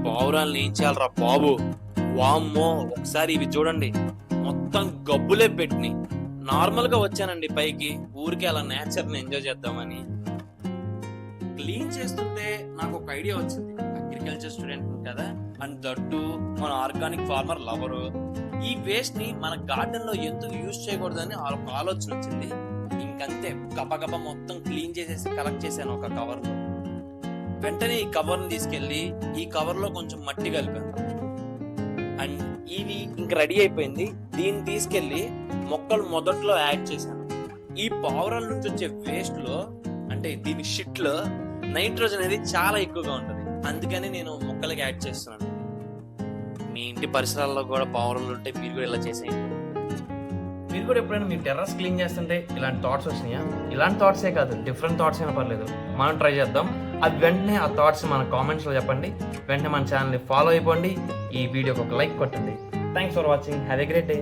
పావురాల్ని ఏం చేయాలరా బాబు? వామ్మో, ఒకసారి ఇవి చూడండి, మొత్తం గబ్బులే పెట్టిని. నార్మల్ గా వచ్చానండి పైకి, ఊరికి అలా నేచర్ ని ఎంజాయ్ చేద్దామని. క్లీన్ చేస్తుంటే నాకు ఒక ఐడియా వచ్చింది. అగ్రికల్చర్ స్టూడెంట్ కదా, అండ్ దట్టు మన ఆర్గానిక్ ఫార్మర్ లవరు. ఈ వేస్ట్ ని మన గార్డెన్ లో ఎందుకు యూజ్ చేయకూడదని ఒక ఆలోచన వచ్చింది. ఇంకంతే గబగబా మొత్తం క్లీన్ చేసేసి కలెక్ట్ చేశాను ఒక కవర్ లో. వెంటనే ఈ కవర్ ని తీసుకెళ్లి ఈ కవర్ లో కొంచెం మట్టి కలిపాను. అండ్ ఇది ఇంక రెడీ అయిపోయింది. దీన్ని తీసుకెళ్లి మొక్కలు మొదట్లో యాడ్ చేశాను. ఈ పావురాల నుంచి వచ్చే వేస్ట్ లో, అంటే దీని షిట్ లో నైట్రోజన్ అనేది చాలా ఎక్కువగా ఉంటుంది. అందుకని నేను మొక్కలకి యాడ్ చేస్తున్నాను. మీ ఇంటి పరిసరాల్లో కూడా పావురాలు ఉంటే మీరు కూడా ఇలా చేసేయండి. మీరు కూడా ఎప్పుడైనా మీ టెర్రస్ క్లీన్ చేస్తుంటే ఇలాంటి థాట్స్ వచ్చినాయా? ఇలాంటి థాట్సే కాదు, డిఫరెంట్ థాట్స్ అయినా పర్లేదు, మనం ట్రై చేద్దాం. అది వెంటనే ఆ థాట్స్ మన కామెంట్స్లో చెప్పండి. వెంటనే మన ఛానల్ని ఫాలో అయిపోండి. ఈ వీడియోకి ఒక లైక్ కొట్టండి. Thanks for watching. Have a great day.